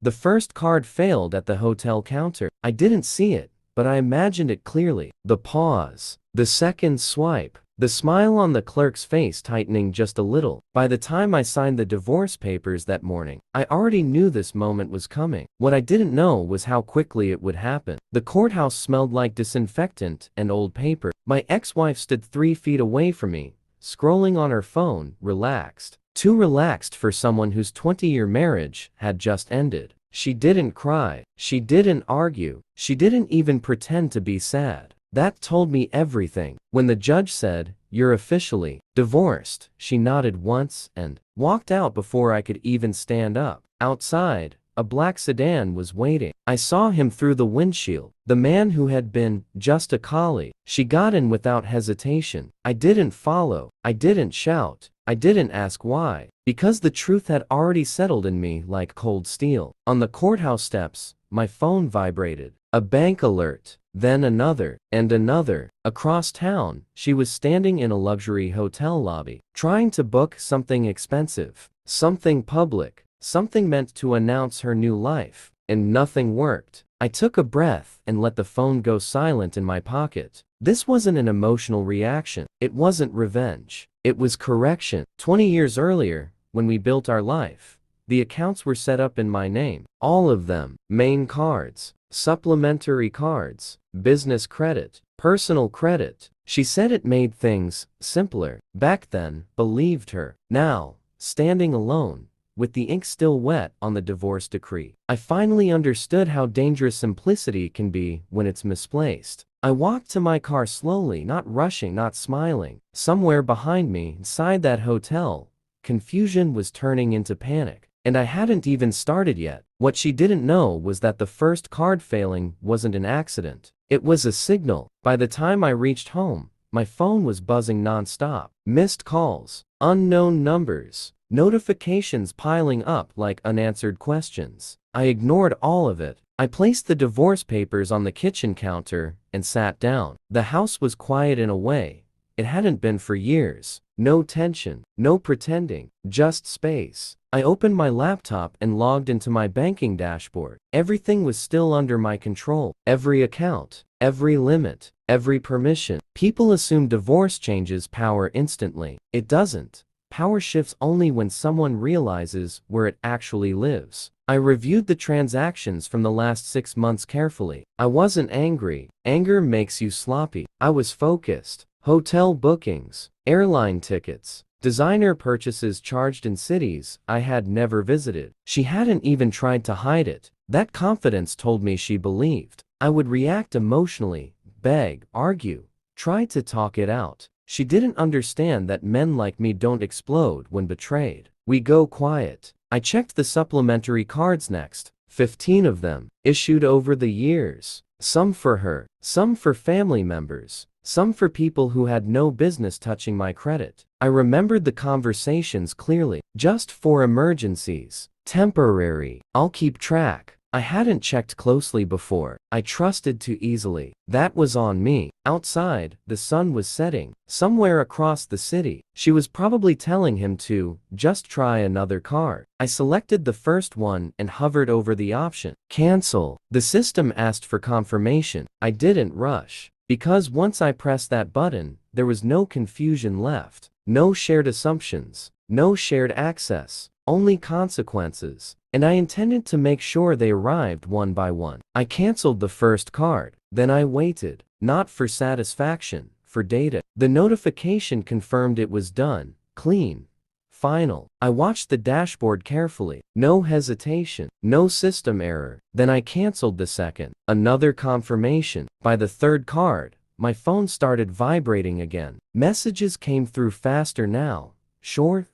The first card failed at the hotel counter. I didn't see it, but I imagined it clearly. The pause. The second swipe. The smile on the clerk's face tightening just a little. By the time I signed the divorce papers that morning, I already knew this moment was coming. What I didn't know was how quickly it would happen. The courthouse smelled like disinfectant and old paper. My ex-wife stood 3 feet away from me, scrolling on her phone, relaxed. Too relaxed for someone whose 20-year marriage had just ended. She didn't cry. She didn't argue. She didn't even pretend to be sad. That told me everything. When the judge said, "You're officially divorced," she nodded once and walked out before I could even stand up. Outside, a black sedan was waiting. I saw him through the windshield. The man who had been just a colleague. She got in without hesitation. I didn't follow. I didn't shout. I didn't ask why. Because the truth had already settled in me like cold steel. On the courthouse steps, my phone vibrated. A bank alert. Then another, and another. Across town, she was standing in a luxury hotel lobby, trying to book something expensive, something public, something meant to announce her new life, and nothing worked. I took a breath and let the phone go silent in my pocket. This wasn't an emotional reaction. It wasn't revenge. It was correction. 20 years earlier, when we built our life, the accounts were set up in my name. All of them. Main cards, supplementary cards, business credit, personal credit. She said it made things simpler. Back then, believed her. Now, standing alone, with the ink still wet on the divorce decree, I finally understood how dangerous simplicity can be when it's misplaced. I walked to my car slowly, not rushing, not smiling. Somewhere behind me, inside that hotel, confusion was turning into panic. And I hadn't even started yet. What she didn't know was that the first card failing wasn't an accident. It was a signal. By the time I reached home, my phone was buzzing nonstop. Missed calls, unknown numbers, notifications piling up like unanswered questions. I ignored all of it. I placed the divorce papers on the kitchen counter and sat down. The house was quiet in a way it hadn't been for years. No tension, no pretending, just space. I opened my laptop and logged into my banking dashboard. Everything was still under my control. Every account, every limit, every permission. People assume divorce changes power instantly. It doesn't. Power shifts only when someone realizes where it actually lives. I reviewed the transactions from the last 6 months carefully. I wasn't angry. Anger makes you sloppy. I was focused. Hotel bookings, airline tickets, designer purchases charged in cities I had never visited. She hadn't even tried to hide it. That confidence told me she believed. I would react emotionally, beg, argue, try to talk it out. She didn't understand that men like me don't explode when betrayed. We go quiet. I checked the supplementary cards next. 15 of them, issued over the years. Some for her, some for family members, some for people who had no business touching my credit. I remembered the conversations clearly. Just for emergencies. Temporary. I'll keep track. I hadn't checked closely before. I trusted too easily. That was on me. Outside, the sun was setting. Somewhere across the city, she was probably telling him to just try another card. I selected the first one and hovered over the option. Cancel. The system asked for confirmation. I didn't rush. Because once I pressed that button, there was no confusion left. No shared assumptions. No shared access. Only consequences. And I intended to make sure they arrived one by one. I canceled the first card. Then I waited. Not for satisfaction, for data. The notification confirmed it was done. Clean. Final. I watched the dashboard carefully. No hesitation. No system error. Then I canceled the second. Another confirmation. By the third card, my phone started vibrating again. Messages came through faster now. Short.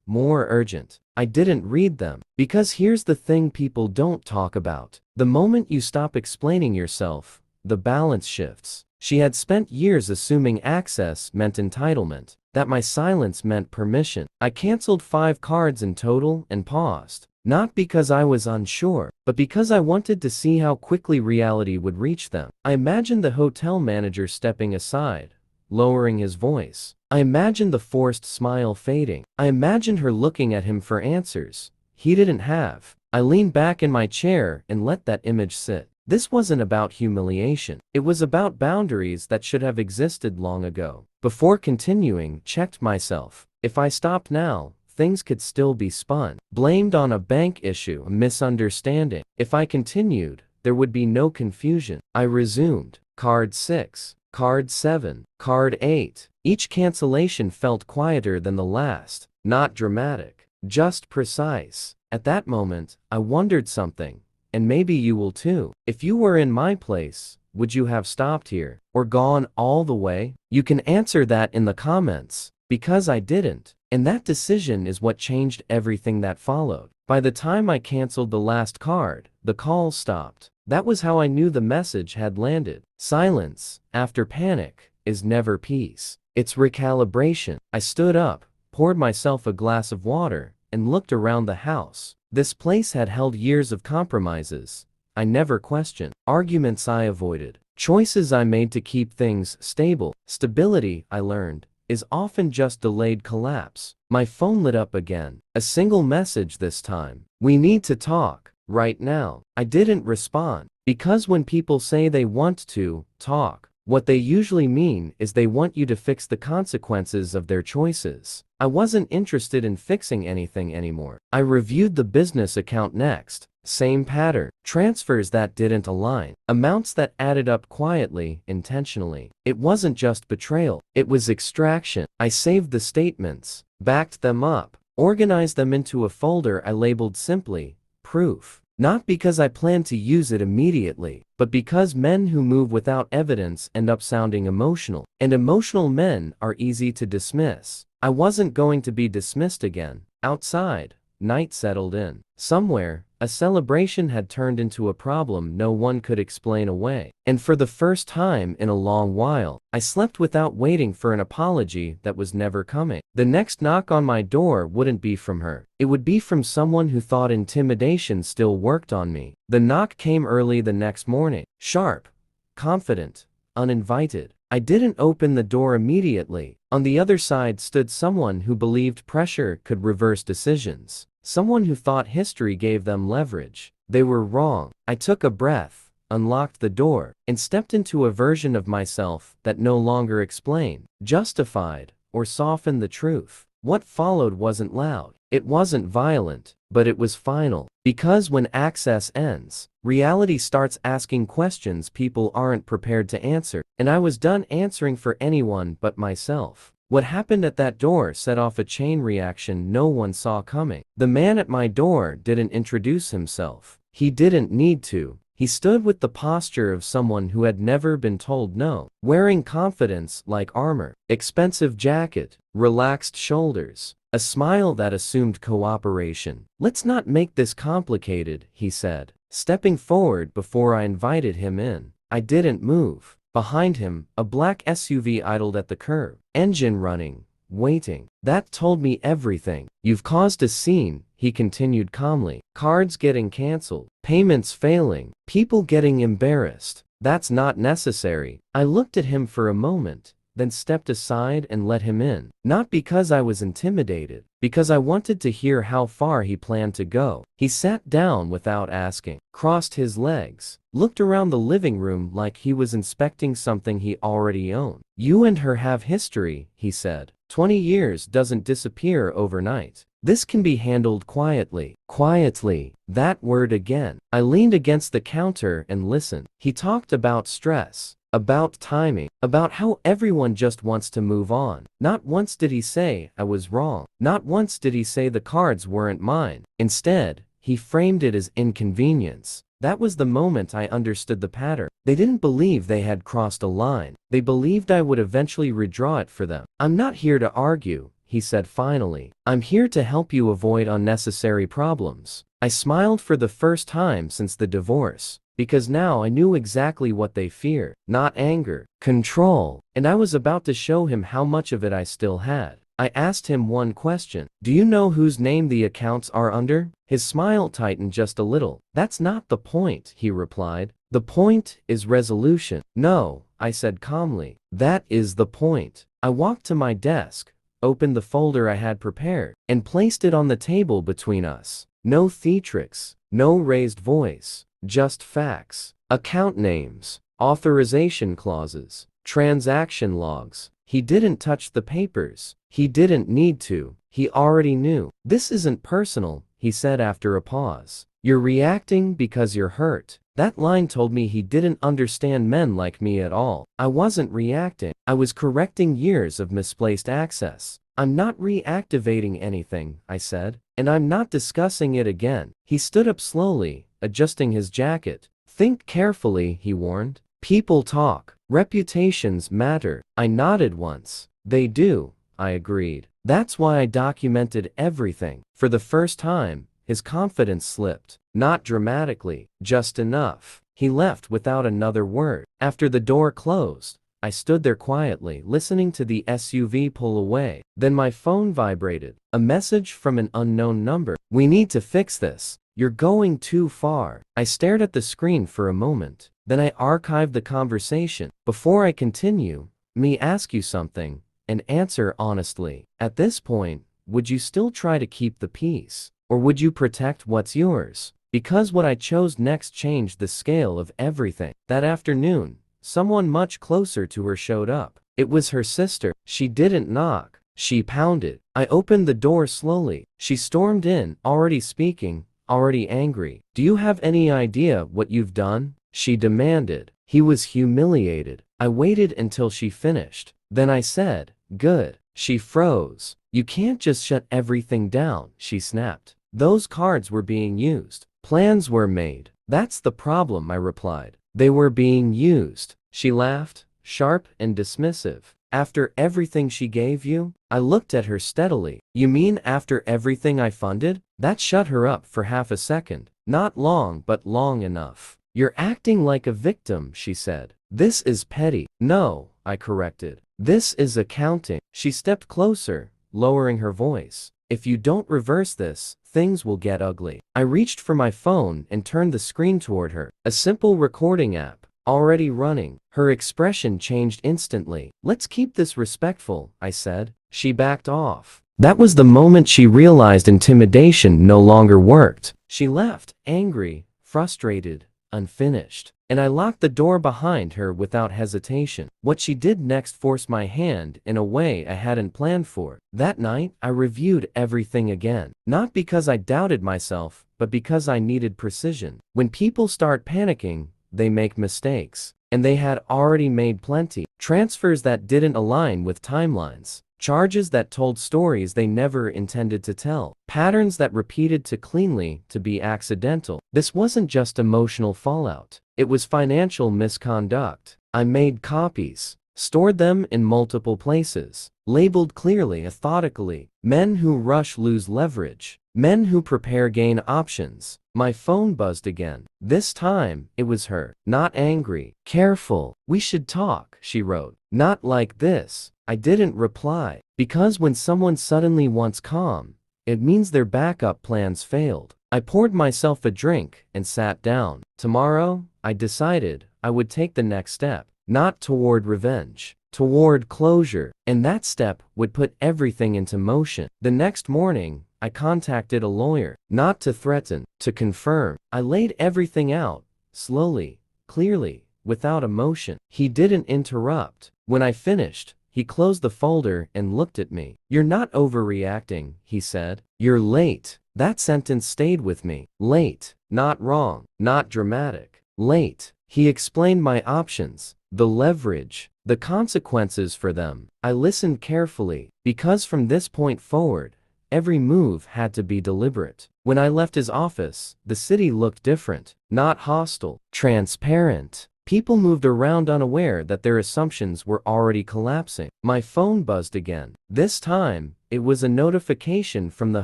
More urgent. I didn't read them. Because here's the thing people don't talk about. The moment you stop explaining yourself, the balance shifts. She had spent years assuming access meant entitlement, that my silence meant permission. I canceled 5 cards in total and paused. Not because I was unsure, but because I wanted to see how quickly reality would reach them. I imagined the hotel manager stepping aside, lowering his voice. I imagined the forced smile fading. I imagined her looking at him for answers he didn't have. I leaned back in my chair and let that image sit. This wasn't about humiliation. It was about boundaries that should have existed long ago. Before continuing, checked myself. If I stopped now, things could still be spun. Blamed on a bank issue, a misunderstanding. If I continued, there would be no confusion. I resumed. Card 6. Card 7. Card 8. Each cancellation felt quieter than the last. Not dramatic. Just precise. At that moment, I wondered something. And maybe you will too. If you were in my place, would you have stopped here? Or gone all the way? You can answer that in the comments. Because I didn't. And that decision is what changed everything that followed. By the time I canceled the last card, the call stopped. That was how I knew the message had landed. Silence, after panic, is never peace. It's recalibration. I stood up, poured myself a glass of water, and looked around the house. This place had held years of compromises I never questioned, arguments I avoided, choices I made to keep things stable. Stability, I learned, is often just delayed collapse. My phone lit up again. A single message this time. We need to talk, right now. I didn't respond, because when people say they want to talk, what they usually mean is they want you to fix the consequences of their choices. I wasn't interested in fixing anything anymore. I reviewed the business account next. Same pattern. Transfers that didn't align. Amounts that added up quietly, intentionally. It wasn't just betrayal. It was extraction. I saved the statements, backed them up, organized them into a folder I labeled simply, proof. Not because I planned to use it immediately, but because men who move without evidence end up sounding emotional. And emotional men are easy to dismiss. I wasn't going to be dismissed again. Outside, night settled in. Somewhere, a celebration had turned into a problem no one could explain away. And for the first time in a long while, I slept without waiting for an apology that was never coming. The next knock on my door wouldn't be from her. It would be from someone who thought intimidation still worked on me. The knock came early the next morning. Sharp, confident, uninvited. I didn't open the door immediately. On the other side stood someone who believed pressure could reverse decisions. Someone who thought history gave them leverage. They were wrong. I took a breath, unlocked the door, and stepped into a version of myself that no longer explained, justified, or softened the truth. What followed wasn't loud. It wasn't violent, but it was final. Because when access ends, reality starts asking questions people aren't prepared to answer. And I was done answering for anyone but myself. What happened at that door set off a chain reaction no one saw coming. The man at my door didn't introduce himself. He didn't need to. He stood with the posture of someone who had never been told no, wearing confidence like armor, expensive jacket, relaxed shoulders, a smile that assumed cooperation. "Let's not make this complicated," he said, stepping forward before I invited him in. I didn't move. Behind him, a black SUV idled at the curb, engine running, waiting. That told me everything. "You've caused a scene," he continued calmly. "Cards getting canceled, payments failing, people getting embarrassed. That's not necessary." I looked at him for a moment, then stepped aside and let him in. Not because I was intimidated, because I wanted to hear how far he planned to go. He sat down without asking, crossed his legs, looked around the living room like he was inspecting something he already owned. "You and her have history," he said. 20 years doesn't disappear overnight. This can be handled quietly." Quietly. That word again. I leaned against the counter and listened. He talked about stress, about timing, about how everyone just wants to move on. Not once did he say I was wrong. Not once did he say the cards weren't mine. Instead, he framed it as inconvenience. That was the moment I understood the pattern. They didn't believe they had crossed a line. They believed I would eventually redraw it for them. "I'm not here to argue," he said finally. "I'm here to help you avoid unnecessary problems." I smiled for the first time since the divorce, because now I knew exactly what they feared. Not anger, control. And I was about to show him how much of it I still had. I asked him one question. "Do you know whose name the accounts are under?" His smile tightened just a little. "That's not the point," he replied. "The point is resolution." "No," I said calmly. "That is the point." I walked to my desk, opened the folder I had prepared, and placed it on the table between us. No theatrics, No raised voice, just facts. Account names, authorization clauses, transaction logs. He didn't touch the papers. He didn't need to. He already knew. This isn't personal, he said after a pause. You're reacting because you're hurt. That line told me he didn't understand men like me at all. I wasn't reacting. I was correcting years of misplaced access. I'm not reactivating anything, I said, and I'm not discussing it again. He stood up slowly, adjusting his jacket. Think carefully, he warned. People talk. Reputations matter. I nodded once. They do, I agreed. That's why I documented everything. For the first time, his confidence slipped. Not dramatically, just enough. He left without another word. After the door closed, I stood there quietly, listening to the SUV pull away. Then my phone vibrated. A message from an unknown number. We need to fix this. You're going too far. I stared at the screen for a moment. Then I archived the conversation. Before I continue, me ask you something, and answer honestly. At this point, would you still try to keep the peace? Or would you protect what's yours? Because what I chose next changed the scale of everything. That afternoon, someone much closer to her showed up. It was her sister. She didn't knock. She pounded. I opened the door slowly. She stormed in, already speaking, already angry. Do you have any idea what you've done? She demanded. He was humiliated. I waited until she finished. Then I said, good. She froze. You can't just shut everything down, she snapped. Those cards were being used. Plans were made. That's the problem, I replied. They were being used. She laughed, sharp and dismissive. After everything she gave you? I looked at her steadily. You mean after everything I funded? That shut her up for half a second. Not long, but long enough. You're acting like a victim, she said. This is petty. No, I corrected. This is accounting. She stepped closer, lowering her voice. If you don't reverse this, things will get ugly. I reached for my phone and turned the screen toward her. A simple recording app, already running. Her expression changed instantly. Let's keep this respectful, I said. She backed off. That was the moment she realized intimidation no longer worked. She left, angry, frustrated, unfinished. And I locked the door behind her without hesitation. What she did next forced my hand in a way I hadn't planned for. That night, I reviewed everything again. Not because I doubted myself, but because I needed precision. When people start panicking, they make mistakes. And they had already made plenty. Transfers that didn't align with timelines. Charges that told stories they never intended to tell. Patterns that repeated too cleanly to be accidental. This wasn't just emotional fallout. It was financial misconduct. I made copies, stored them in multiple places, labeled clearly, methodically. Men who rush lose leverage. Men who prepare gain options. My phone buzzed again. This time, it was her. Not angry. Careful. We should talk, she wrote. Not like this. I didn't reply. Because when someone suddenly wants calm, it means their backup plans failed. I poured myself a drink and sat down. Tomorrow, I decided, I would take the next step. Not toward revenge. Toward closure. And that step would put everything into motion. The next morning, I contacted a lawyer. Not to threaten, to confirm. I laid everything out, slowly, clearly, without emotion. He didn't interrupt. When I finished, he closed the folder and looked at me. You're not overreacting, he said. You're late. That sentence stayed with me. Late. Not wrong. Not dramatic. Late. He explained my options, the leverage, the consequences for them. I listened carefully, because from this point forward, every move had to be deliberate. When I left his office, the city looked different. Not hostile. Transparent. People moved around unaware that their assumptions were already collapsing. My phone buzzed again. This time, it was a notification from the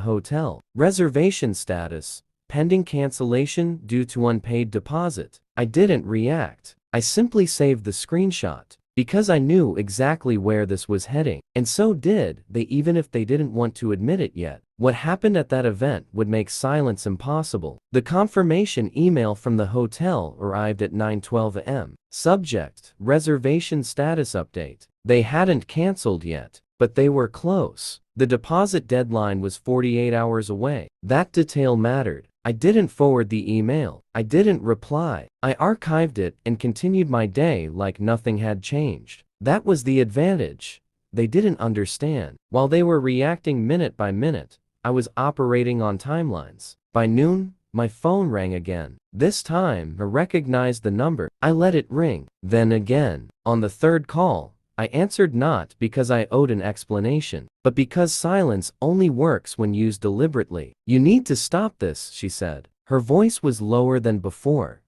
hotel. Reservation status, pending cancellation due to unpaid deposit. I didn't react. I simply saved the screenshot. Because I knew exactly where this was heading. And so did they, even if they didn't want to admit it yet. What happened at that event would make silence impossible. The confirmation email from the hotel arrived at 9:12 a.m. Subject, reservation status update. They hadn't canceled yet, but they were close. The deposit deadline was 48 hours away. That detail mattered. I didn't forward the email. I didn't reply. I archived it and continued my day like nothing had changed. That was the advantage. They didn't understand. While they were reacting minute by minute, I was operating on timelines. By noon, my phone rang again. This time, I recognized the number. I let it ring. Then again. On the third call, I answered not because I owed an explanation, but because silence only works when used deliberately. You need to stop this, she said. Her voice was lower than before.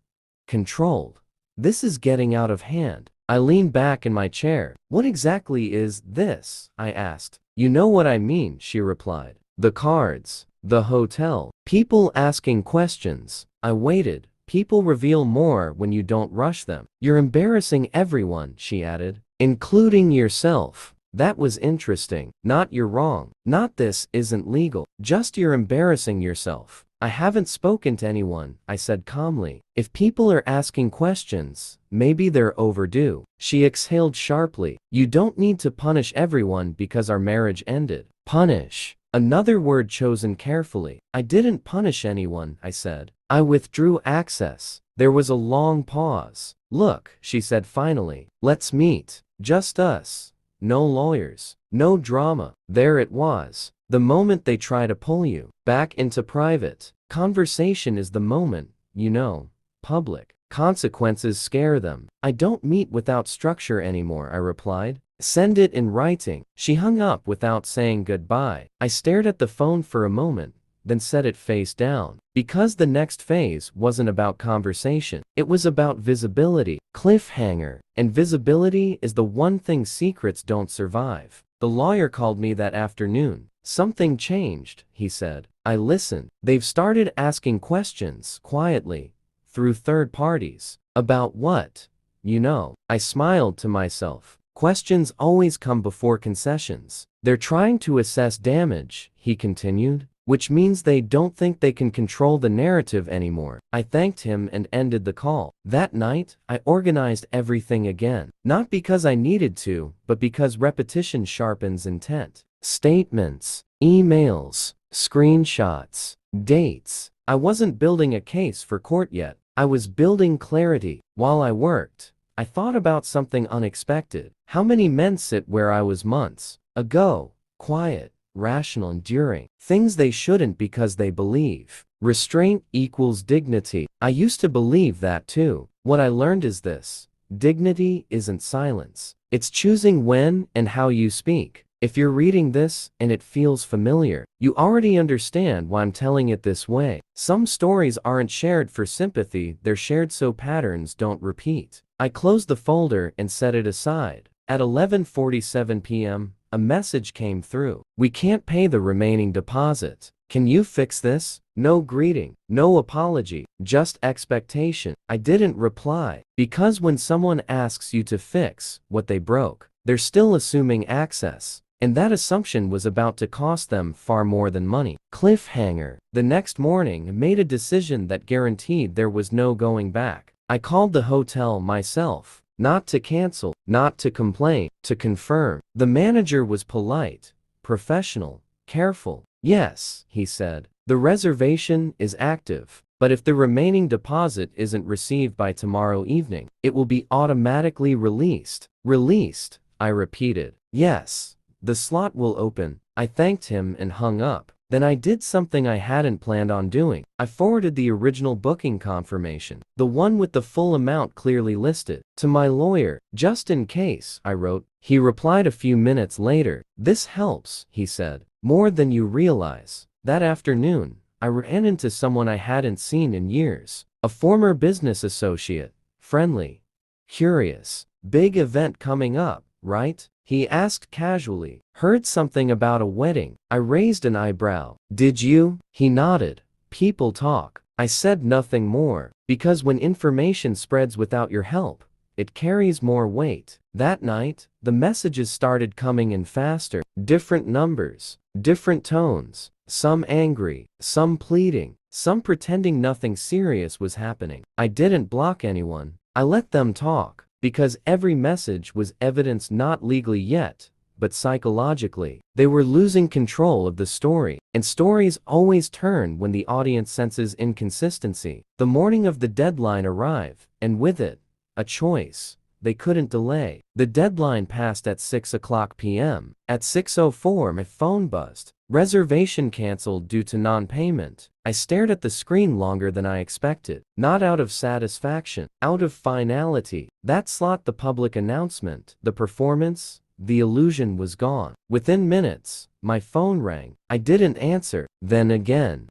Controlled. This is getting out of hand. I leaned back in my chair. What exactly is this? I asked. You know what I mean, she replied. The cards. The hotel. People asking questions. I waited. People reveal more when you don't rush them. You're embarrassing everyone, she added. Including yourself. That was interesting. Not you're wrong. Not this isn't legal. Just you're embarrassing yourself. I haven't spoken to anyone, I said calmly. If people are asking questions, maybe they're overdue. She exhaled sharply. You don't need to punish everyone because our marriage ended. Punish. Another word chosen carefully. I didn't punish anyone, I said. I withdrew access. There was a long pause. Look, she said finally. Let's meet. Just us. No lawyers. No drama. There it was. The moment they try to pull you back into private conversation is the moment, you know, public consequences scare them. I don't meet without structure anymore, I replied. Send it in writing. She hung up without saying goodbye. I stared at the phone for a moment, then set it face down. Because the next phase wasn't about conversation. It was about visibility. Cliffhanger. And visibility is the one thing secrets don't survive. The lawyer called me that afternoon. Something changed, he said. I listened. They've started asking questions, quietly, through third parties. About what? You know. I smiled to myself. Questions always come before concessions. They're trying to assess damage, he continued, which means they don't think they can control the narrative anymore. I thanked him and ended the call. That night, I organized everything again. Not because I needed to, but because repetition sharpens intent. Statements, emails, screenshots, dates. I wasn't building a case for court yet. I was building clarity. While I worked, I thought about something unexpected. How many men sit where I was months ago? Quiet, rational, enduring. Things they shouldn't because they believe. Restraint equals dignity. I used to believe that too. What I learned is this. Dignity isn't silence. It's choosing when and how you speak. If you're reading this and it feels familiar, you already understand why I'm telling it this way. Some stories aren't shared for sympathy, they're shared so patterns don't repeat. I closed the folder and set it aside. At 11:47 p.m., a message came through. We can't pay the remaining deposit. Can you fix this? No greeting, no apology, just expectation. I didn't reply, because when someone asks you to fix what they broke, they're still assuming access. And that assumption was about to cost them far more than money. Cliffhanger. The next morning, I made a decision that guaranteed there was no going back. I called the hotel myself. Not to cancel, not to complain, to confirm. The manager was polite, professional, careful. Yes, he said. The reservation is active. But if the remaining deposit isn't received by tomorrow evening, it will be automatically released. Released, I repeated. Yes. The slot will open. I thanked him and hung up. Then I did something I hadn't planned on doing. I forwarded the original booking confirmation, the one with the full amount clearly listed, to my lawyer, just in case, I wrote. He replied a few minutes later. This helps, he said, more than you realize. That afternoon, I ran into someone I hadn't seen in years. A former business associate. Friendly. Curious. Big event coming up, right? He asked casually. Heard something about a wedding. I raised an eyebrow. Did you? He nodded. People talk. I said nothing more, because when information spreads without your help, it carries more weight. That night, the messages started coming in faster. Different numbers, different tones, some angry, some pleading, some pretending nothing serious was happening. I didn't block anyone. I let them talk. Because every message was evidence not legally yet, but psychologically. They were losing control of the story, and stories always turn when the audience senses inconsistency. The morning of the deadline arrived, and with it, a choice. They couldn't delay. The deadline passed at 6 p.m. At 6:04 my phone buzzed. Reservation canceled due to non-payment. I stared at the screen longer than I expected. Not out of satisfaction, out of finality. That slot, the public announcement, the performance, the illusion was gone. Within minutes, my phone rang. I didn't answer. Then again.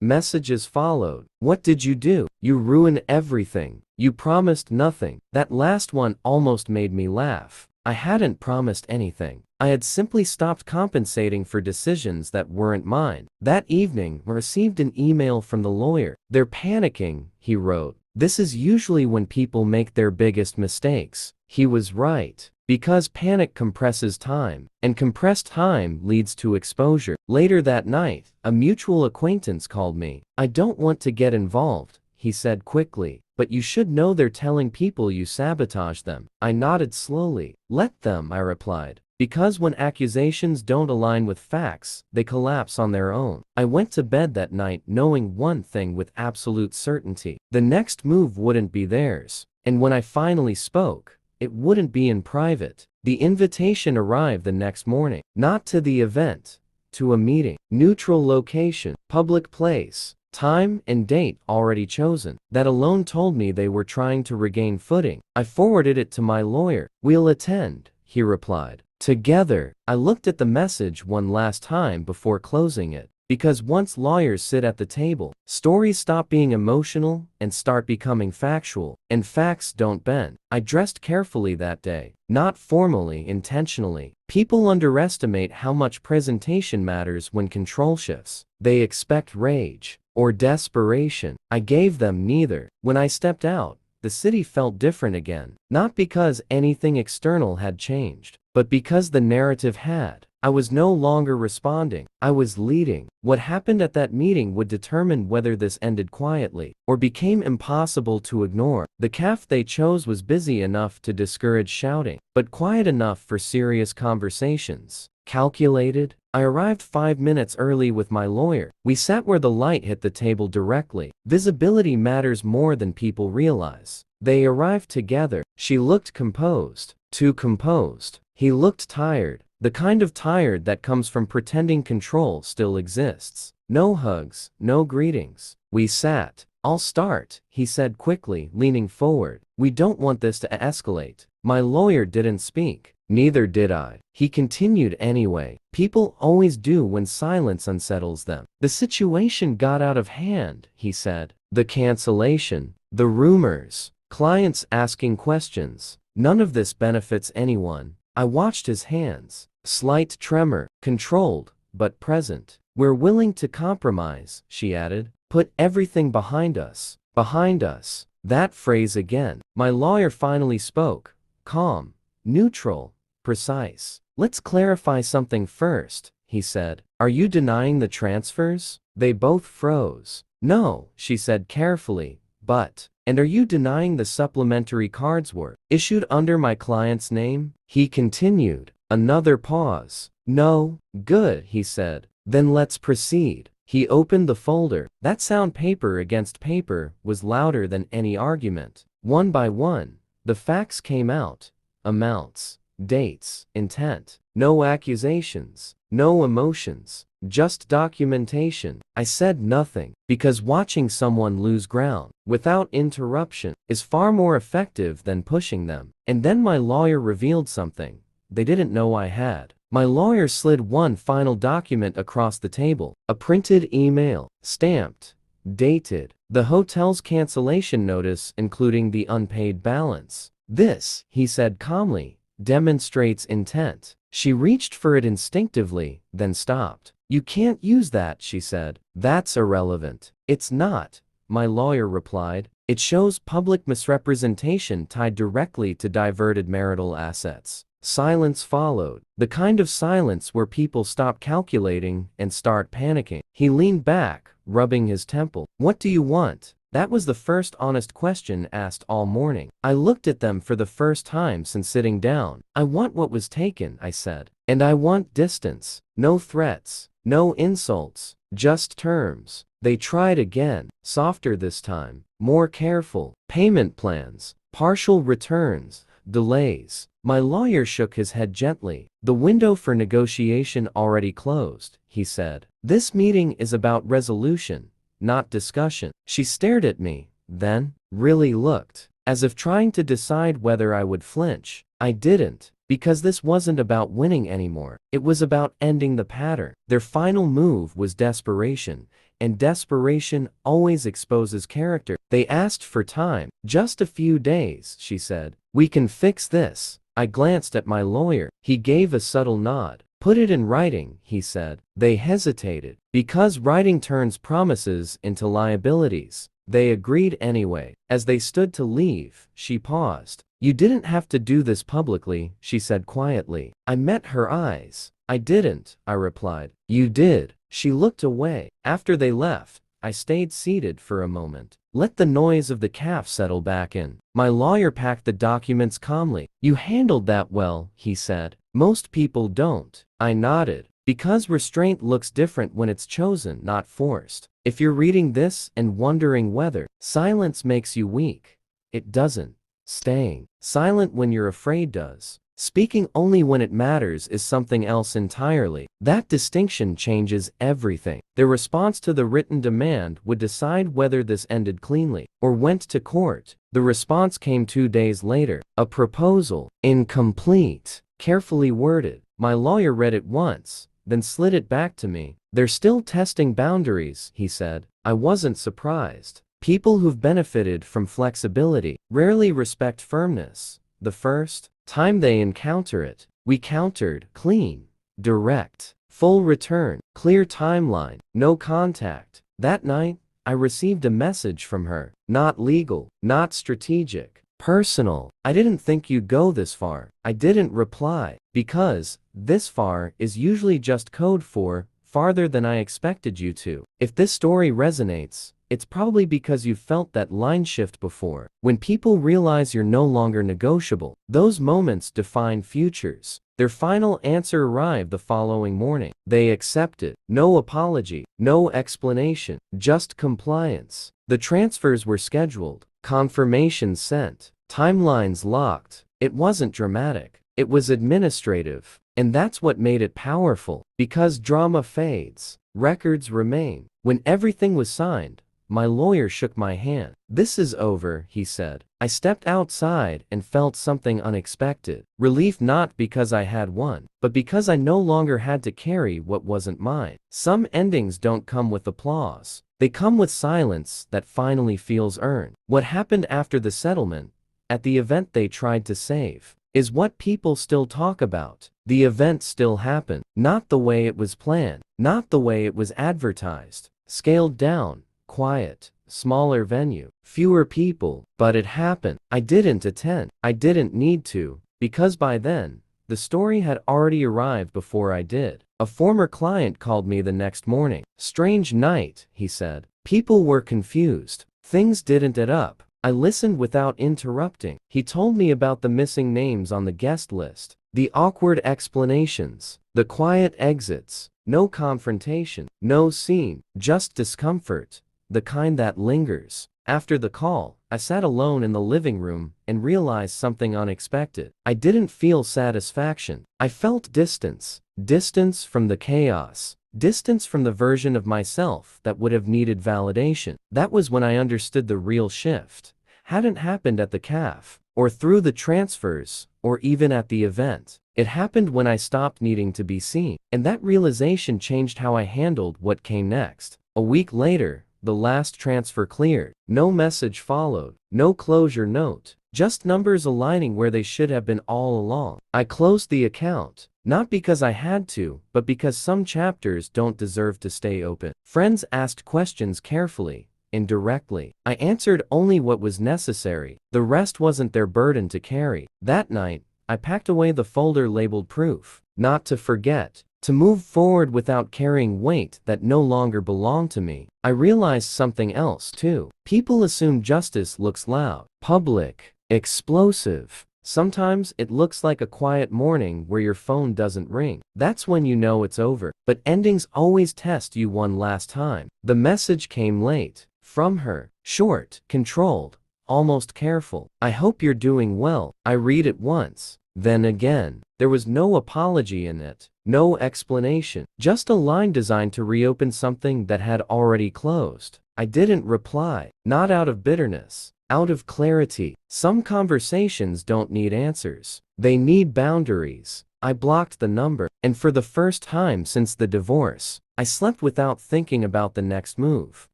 Messages followed. What did you do? You ruined everything. You promised nothing. That last one almost made me laugh. I hadn't promised anything. I had simply stopped compensating for decisions that weren't mine. That evening, I received an email from the lawyer. They're panicking, he wrote. This is usually when people make their biggest mistakes. He was right. Because panic compresses time, and compressed time leads to exposure. Later that night, a mutual acquaintance called me. I don't want to get involved, he said quickly, but you should know they're telling people you sabotage them. I nodded slowly. Let them, I replied. Because when accusations don't align with facts, they collapse on their own. I went to bed that night knowing one thing with absolute certainty. The next move wouldn't be theirs. And when I finally spoke, it wouldn't be in private. The invitation arrived the next morning. Not to the event, to a meeting. Neutral location, public place, time and date already chosen. That alone told me they were trying to regain footing. I forwarded it to my lawyer. We'll attend, he replied. Together. I looked at the message one last time before closing it. Because once lawyers sit at the table, stories stop being emotional and start becoming factual, and facts don't bend. I dressed carefully that day, not formally, intentionally. People underestimate how much presentation matters when control shifts. They expect rage or desperation. I gave them neither. When I stepped out, the city felt different again, not because anything external had changed, but because the narrative had. I was no longer responding, I was leading. What happened at that meeting would determine whether this ended quietly or became impossible to ignore. The cafe they chose was busy enough to discourage shouting, but quiet enough for serious conversations. Calculated? I arrived 5 minutes early with my lawyer. We sat where the light hit the table directly. Visibility matters more than people realize. They arrived together. She looked composed. Too composed. He looked tired. The kind of tired that comes from pretending control still exists. No hugs, no greetings. We sat. I'll start, he said quickly, leaning forward. We don't want this to escalate. My lawyer didn't speak. Neither did I. He continued anyway. People always do when silence unsettles them. The situation got out of hand, he said. The cancellation, the rumors, clients asking questions. None of this benefits anyone. I watched his hands. Slight tremor, controlled, but present. We're willing to compromise, she added. Put everything behind us. Behind us. That phrase again. My lawyer finally spoke. Calm, neutral, precise. Let's clarify something first, he said. Are you denying the transfers? They both froze. No, she said carefully, but. And are you denying the supplementary cards were issued under my client's name? He continued. Another pause. No. Good, he said. Then let's proceed. He opened the folder. That sound, paper against paper, was louder than any argument. One by one, the facts came out. Amounts, dates, intent. No accusations, no emotions, just documentation. I said nothing, because watching someone lose ground, without interruption, is far more effective than pushing them. And then my lawyer revealed something they didn't know I had. My lawyer slid one final document across the table. A printed email, stamped, dated. The hotel's cancellation notice, including the unpaid balance. This, he said calmly, demonstrates intent. She reached for it instinctively, then stopped. You can't use that, she said. That's irrelevant. It's not, my lawyer replied. It shows public misrepresentation tied directly to diverted marital assets. Silence followed. The kind of silence where people stop calculating and start panicking. He leaned back, rubbing his temple. What do you want? That was the first honest question asked all morning. I looked at them for the first time since sitting down. I want what was taken, I said. And I want distance. No threats. No insults. Just terms. They tried again, softer this time, more careful. Payment plans, partial returns, delays. My lawyer shook his head gently. The window for negotiation already closed, he said. This meeting is about resolution, not discussion. She stared at me, then really looked, as if trying to decide whether I would flinch. I didn't. Because this wasn't about winning anymore. It was about ending the pattern. Their final move was desperation, and desperation always exposes character. They asked for time. Just a few days, she said. We can fix this. I glanced at my lawyer. He gave a subtle nod. Put it in writing, he said. They hesitated. Because writing turns promises into liabilities. They agreed anyway. As they stood to leave, she paused. You didn't have to do this publicly, she said quietly. I met her eyes. I didn't, I replied. You did. She looked away. After they left, I stayed seated for a moment. Let the noise of the calf settle back in. My lawyer packed the documents calmly. You handled that well, he said. Most people don't. I nodded. Because restraint looks different when it's chosen, not forced. If you're reading this and wondering whether silence makes you weak, it doesn't. Staying silent when you're afraid does. Speaking only when it matters is something else entirely. That distinction changes everything. Their response to the written demand would decide whether this ended cleanly or went to court. The response came 2 days later. A proposal, incomplete, carefully worded. My lawyer read it once, then slid it back to me. They're still testing boundaries, he said. I wasn't surprised. People who've benefited from flexibility rarely respect firmness. The first time they encounter it, we countered clean, direct, full return, clear timeline, no contact. That night, I received a message from her. Not legal, not strategic, personal. I didn't think you'd go this far. I didn't reply, because this far is usually just code for farther than I expected you to. If this story resonates, it's probably because you've felt that line shift before. When people realize you're no longer negotiable, those moments define futures. Their final answer arrived the following morning. They accepted. No apology, no explanation, just compliance. The transfers were scheduled, confirmations sent, timelines locked. It wasn't dramatic. It was administrative. And that's what made it powerful. Because drama fades, records remain. When everything was signed, my lawyer shook my hand. This is over, he said. I stepped outside and felt something unexpected. Relief, not because I had won, but because I no longer had to carry what wasn't mine. Some endings don't come with applause. They come with silence that finally feels earned. What happened after the settlement, at the event they tried to save, is what people still talk about. The event still happened. Not the way it was planned. Not the way it was advertised. Scaled down. Quiet, smaller venue, fewer people, but it happened. I didn't attend. I didn't need to, because by then, the story had already arrived before I did. A former client called me the next morning. Strange night, he said. People were confused. Things didn't add up. I listened without interrupting. He told me about the missing names on the guest list, the awkward explanations, the quiet exits, no confrontation, no scene, just discomfort. The kind that lingers. After the call, I sat alone in the living room and realized something unexpected. I didn't feel satisfaction. I felt distance. Distance from the chaos. Distance from the version of myself that would have needed validation. That was when I understood the real shift hadn't happened at the CAF, or through the transfers, or even at the event. It happened when I stopped needing to be seen. And that realization changed how I handled what came next. A week later, the last transfer cleared. No message followed. No closure note. Just numbers aligning where they should have been all along. I closed the account. Not because I had to, but because some chapters don't deserve to stay open. Friends asked questions carefully, indirectly. I answered only what was necessary. The rest wasn't their burden to carry. That night, I packed away the folder labeled proof. Not to forget, to move forward without carrying weight that no longer belonged to me. I realized something else too. People assume justice looks loud, public, explosive. Sometimes it looks like a quiet morning where your phone doesn't ring. That's when you know it's over. But endings always test you one last time. The message came late. From her. Short, controlled, almost careful. I hope you're doing well. I read it once. Then again. There was no apology in it. No explanation. Just a line designed to reopen something that had already closed. I didn't reply. Not out of bitterness. Out of clarity. Some conversations don't need answers. They need boundaries. I blocked the number, and for the first time since the divorce, I slept without thinking about the next move.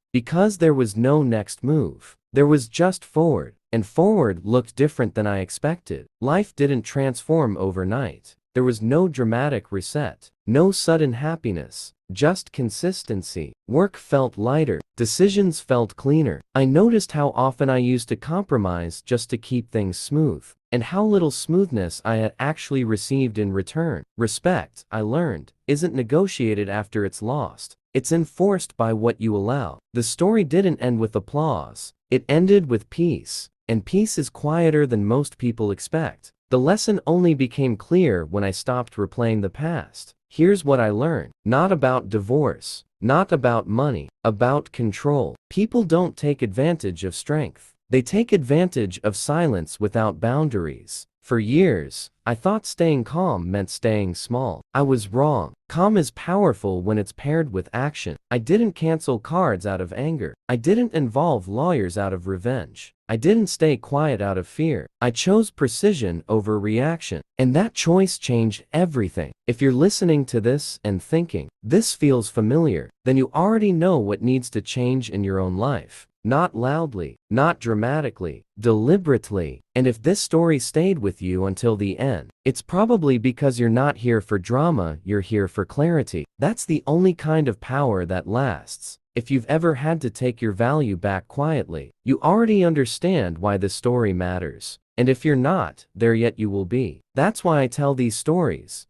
Because there was no next move. There was just forward, and forward looked different than I expected. Life didn't transform overnight. There was no dramatic reset, no sudden happiness, just consistency. Work felt lighter, decisions felt cleaner. I noticed how often I used to compromise just to keep things smooth, and how little smoothness I had actually received in return. Respect, I learned, isn't negotiated after it's lost. It's enforced by what you allow. The story didn't end with applause. It ended with peace, and peace is quieter than most people expect. The lesson only became clear when I stopped replaying the past. Here's what I learned. Not about divorce, not about money, about control. People don't take advantage of strength. They take advantage of silence without boundaries. For years, I thought staying calm meant staying small. I was wrong. Calm is powerful when it's paired with action. I didn't cancel cards out of anger. I didn't involve lawyers out of revenge. I didn't stay quiet out of fear. I chose precision over reaction. And that choice changed everything. If you're listening to this and thinking, this feels familiar, then you already know what needs to change in your own life. Not loudly, not dramatically, deliberately. And if this story stayed with you until the end, it's probably because you're not here for drama, you're here for clarity. That's the only kind of power that lasts. If you've ever had to take your value back quietly, you already understand why this story matters. And if you're not there yet, you will be. That's why I tell these stories.